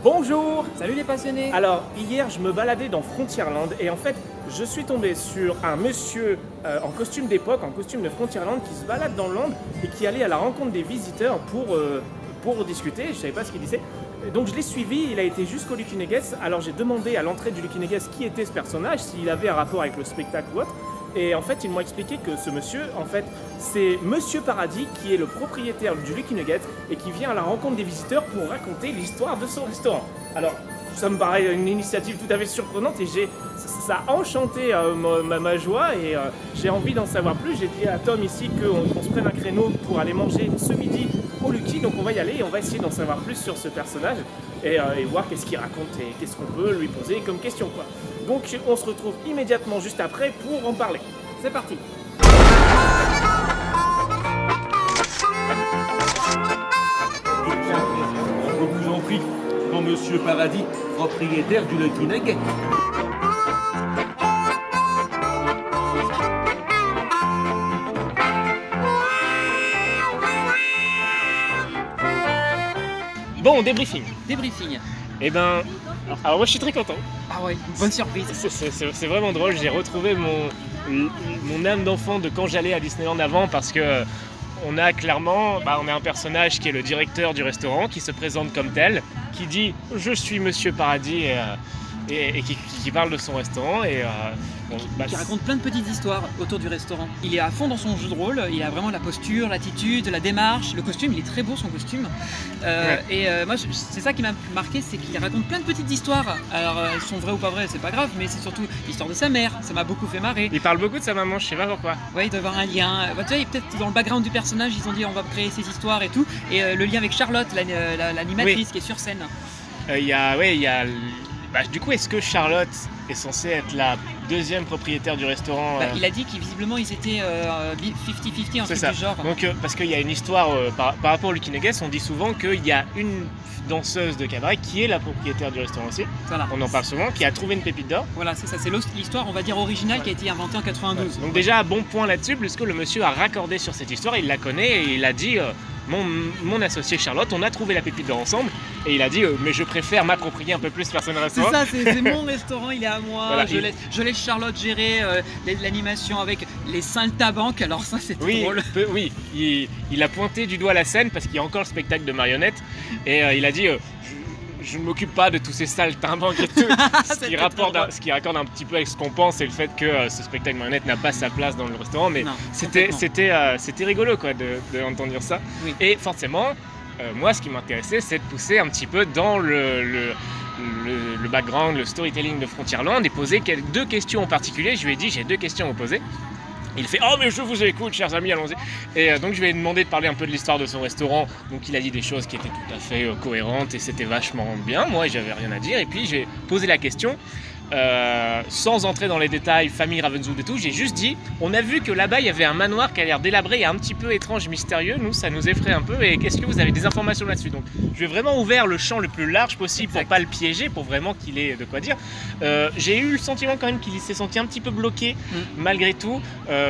Bonjour! Salut les passionnés! Alors, hier, je me baladais dans Frontierland et en fait, je suis tombé sur un monsieur en costume d'époque, en costume de Frontierland, qui se balade dans le land et qui allait à la rencontre des visiteurs pour discuter. Je savais pas ce qu'il disait. Donc, je l'ai suivi, il a été jusqu'au Lucky Nuggets. Alors, j'ai demandé à l'entrée du Lucky Nuggets qui était ce personnage, s'il avait un rapport avec le spectacle ou autre. Et en fait, ils m'ont expliqué que ce monsieur, en fait, c'est Monsieur Paradis qui est le propriétaire du Lucky Nugget et qui vient à la rencontre des visiteurs pour raconter l'histoire de son restaurant. Alors, ça me paraît une initiative tout à fait surprenante et ça a enchanté ma joie et j'ai envie d'en savoir plus. J'ai dit à Tom ici qu'on se prenne un créneau pour aller manger ce midi au Lucky, donc on va y aller et on va essayer d'en savoir plus sur ce personnage et voir qu'est-ce qu'il raconte et qu'est-ce qu'on peut lui poser comme question, quoi. Donc on se retrouve immédiatement juste après pour en parler. C'est parti! Je vous en prie, pour Monsieur Paradis, propriétaire du Lucky Nugget. Bon, débriefing. Débriefing. Eh ben, alors moi je suis très content. Ah ouais, bonne surprise. C'est vraiment drôle, j'ai retrouvé mon âme d'enfant de quand j'allais à Disneyland avant parce que on a clairement, on a un personnage qui est le directeur du restaurant qui se présente comme tel, qui dit « je suis Monsieur Paradis » et qui parle de son restaurant et Qui raconte plein de petites histoires autour du restaurant. Il est à fond dans son jeu de rôle, il a vraiment la posture, l'attitude, la démarche, le costume, il est très beau son costume. Moi c'est ça qui m'a marqué, c'est qu'il raconte plein de petites histoires. Alors elles sont vraies ou pas vraies, c'est pas grave, mais c'est surtout l'histoire de sa mère, ça m'a beaucoup fait marrer. Il parle beaucoup de sa maman, je sais pas pourquoi. Ouais, il doit y avoir un lien. Tu vois, peut-être dans le background du personnage, ils ont dit on va créer ces histoires et tout. Et le lien avec Charlotte, l'animatrice qui est sur scène. Du coup, est-ce que Charlotte est censée être la deuxième propriétaire du restaurant Il a dit qu'ils visiblement ils étaient 50-50 en C'est truc ça. du genre. Donc, parce qu'il y a une histoire par rapport au Lucky Nuggets, on dit souvent qu'il y a une danseuse de cabaret qui est la propriétaire du restaurant aussi. Voilà. On en parle souvent, qui a trouvé une pépite d'or. Voilà, c'est ça, c'est l'histoire, on va dire originale qui a été inventée en 92. Donc déjà, bon point là-dessus, puisque le monsieur a raccordé sur cette histoire, il la connaît et il a dit mon associé Charlotte, on a trouvé la pépite d'or ensemble et il a dit mais je préfère m'approprier un peu plus personne restaurant. C'est ça, c'est mon restaurant, il est à moi. Voilà, je laisse Charlotte gérer l'animation avec les saltimbanques, alors ça c'est drôle. Oui, il a pointé du doigt la scène parce qu'il y a encore le spectacle de marionnettes et il a dit je ne m'occupe pas de tous ces saltimbanques et tout. ce qui raccorde un petit peu avec ce qu'on pense et le fait que ce spectacle marionnette n'a pas sa place dans le restaurant, mais c'était rigolo quoi d'entendre dire ça. Oui. Et forcément, moi ce qui m'intéressait c'est de pousser un petit peu dans le background, le storytelling de Frontierland et poser deux questions en particulier. Je lui ai dit j'ai deux questions à vous poser. Il fait « Oh mais je vous écoute chers amis, allons-y » Et donc je lui ai demandé de parler un peu de l'histoire de son restaurant. Donc il a dit des choses qui étaient tout à fait cohérentes et c'était vachement bien. Moi j'avais rien à dire et puis j'ai posé la question sans entrer dans les détails, famille Ravenswood et tout. J'ai juste dit, on a vu que là-bas il y avait un manoir qui a l'air délabré et un petit peu étrange, mystérieux. Nous ça nous effraie un peu et qu'est-ce que vous avez des informations là-dessus? Donc je lui ai vraiment ouvert le champ le plus large possible pour pas le piéger, pour vraiment qu'il ait de quoi dire. J'ai eu le sentiment quand même qu'il s'est senti un petit peu bloqué malgré tout.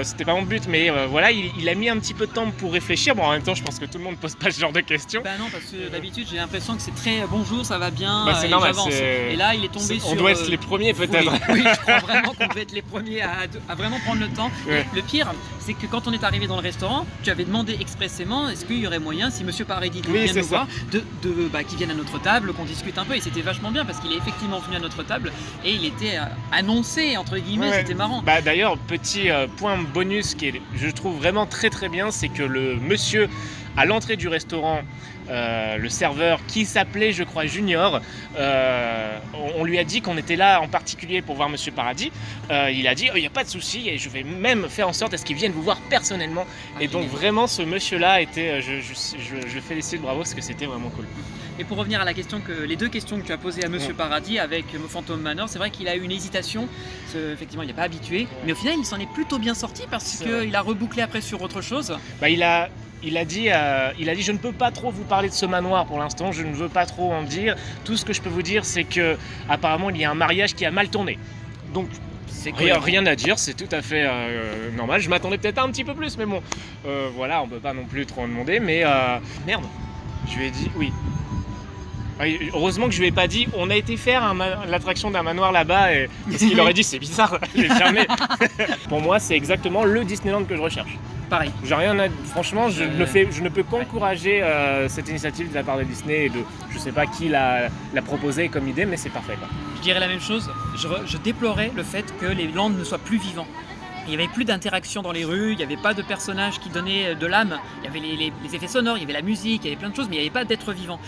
C'était pas mon but mais voilà, il a mis un petit peu de temps pour réfléchir. Bon en même temps je pense que tout le monde pose pas ce genre de questions. Bah non, parce que d'habitude j'ai l'impression que c'est très bonjour, ça va bien, c'est normal, j'avance. Et là il est tombé sur... On doit être les premiers peut-être. Oui, je crois vraiment qu'on devait être les premiers à vraiment prendre le temps. Ouais. Le pire, c'est que quand on est arrivé dans le restaurant, tu avais demandé expressément est-ce qu'il y aurait moyen, si Monsieur Paradis vient nous voir, qu'il vienne à notre table, qu'on discute un peu. Et c'était vachement bien parce qu'il est effectivement venu à notre table et il était annoncé, entre guillemets, c'était marrant. D'ailleurs, petit point bonus qui est, je trouve vraiment très très bien, c'est que le monsieur à l'entrée du restaurant, le serveur qui s'appelait je crois Junior, on lui a dit qu'on était là en particulier pour voir Monsieur Paradis. Il a dit il n'y a pas de souci et je vais même faire en sorte à ce qu'il vienne vous voir personnellement. Et donc vraiment ce monsieur là était, je félicite, bravo parce que c'était vraiment cool. Et pour revenir à la question les deux questions que tu as posées à Monsieur Paradis avec Phantom Manor, c'est vrai qu'il a eu une hésitation, effectivement il n'est pas habitué, mais au final il s'en est plutôt bien sorti parce qu'il a rebouclé après sur autre chose. Il a dit je ne peux pas trop vous parler de ce manoir pour l'instant, je ne veux pas trop en dire. Tout ce que je peux vous dire c'est que apparemment il y a un mariage qui a mal tourné. Donc rien à dire, c'est tout à fait normal. Je m'attendais peut-être à un petit peu plus, mais bon, voilà, on peut pas non plus trop en demander. Mais merde, je lui ai dit oui. Oui, heureusement que je lui ai pas dit, on a été faire l'attraction d'un manoir là-bas, parce qu'il aurait dit c'est bizarre, j'ai jamais. Pour moi, c'est exactement le Disneyland que je recherche. Pareil. J'ai rien à... Franchement, je ne peux qu'encourager cette initiative de la part de Disney et de, je sais pas qui l'a proposé comme idée, mais c'est parfait, quoi. Je dirais la même chose, je déplorais le fait que les landes ne soient plus vivants. Il n'y avait plus d'interaction dans les rues, il n'y avait pas de personnages qui donnaient de l'âme, il y avait les effets sonores, il y avait la musique, il y avait plein de choses, mais il n'y avait pas d'être vivant.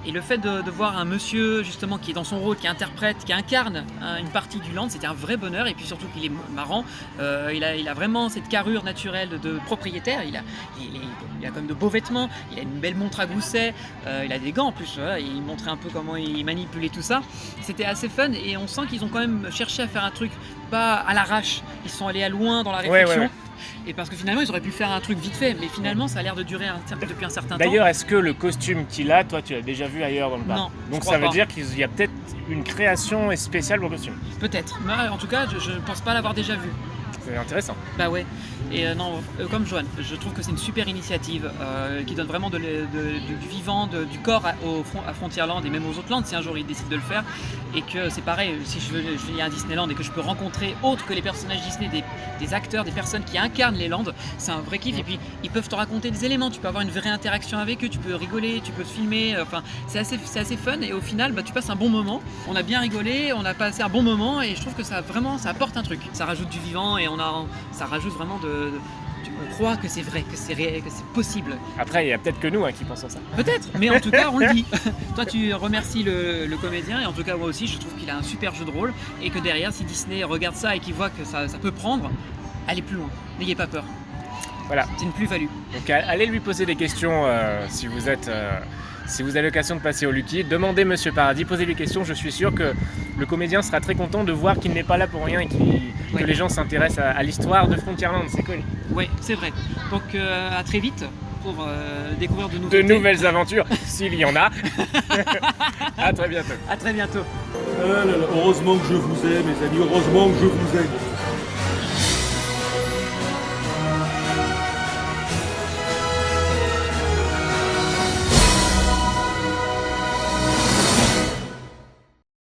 Et le fait de voir un monsieur justement qui est dans son rôle, qui interprète, qui incarne une partie du land, c'était un vrai bonheur, et puis surtout qu'il est marrant, il a vraiment cette carrure naturelle de propriétaire, il a comme de beaux vêtements, il a une belle montre à gousset, il a des gants en plus, voilà, il montrait un peu comment il manipulait tout ça. C'était assez fun, et on sent qu'ils ont quand même cherché à faire un truc pas à l'arrache, ils sont allés à loin dans la réflexion. Ouais. Et parce que finalement ils auraient pu faire un truc vite fait, mais finalement ça a l'air de durer depuis un certain temps. D'ailleurs, est-ce que le costume qu'il a, toi tu l'as déjà vu ailleurs dans le parc? Non. Donc ça veut dire qu'il y a peut-être une création spéciale pour le costume. Peut-être, mais en tout cas je ne pense pas l'avoir déjà vu. C'est intéressant. Bah ouais, et non, comme Johan, je trouve que c'est une super initiative qui donne vraiment du vivant, du corps à Frontierland et même aux autres landes si un jour ils décident de le faire. Et que c'est pareil, si je vais à un Disneyland et que je peux rencontrer autre que les personnages Disney, des acteurs, des personnes qui incarnent les landes, c'est un vrai kiff. Et puis ils peuvent te raconter des éléments, tu peux avoir une vraie interaction avec eux, tu peux rigoler, tu peux te filmer, enfin c'est assez fun, et au final tu passes un bon moment. On a bien rigolé, on a passé un bon moment, et je trouve que ça apporte un truc, ça rajoute du vivant, et ça rajoute vraiment on croit que c'est vrai, que c'est réel, que c'est possible. Après, il y a peut-être que nous qui pensons ça. Peut-être, mais en tout cas, on le dit. Toi, tu remercies le comédien, et en tout cas, moi aussi, je trouve qu'il a un super jeu de rôle, et que derrière, si Disney regarde ça et qu'il voit que ça peut prendre, allez plus loin. N'ayez pas peur. Voilà. C'est une plus-value. Donc, allez lui poser des questions si vous avez l'occasion de passer au Lucky. Demandez Monsieur Paradis, posez-lui des questions. Je suis sûr que le comédien sera très content de voir qu'il n'est pas là pour rien et que les gens s'intéressent à l'histoire de Frontierland. C'est cool. Oui, c'est vrai. Donc à très vite pour découvrir de nouvelles aventures, s'il y en a. À très bientôt. À très bientôt. Heureusement que je vous aime, mes amis, heureusement que je vous aime.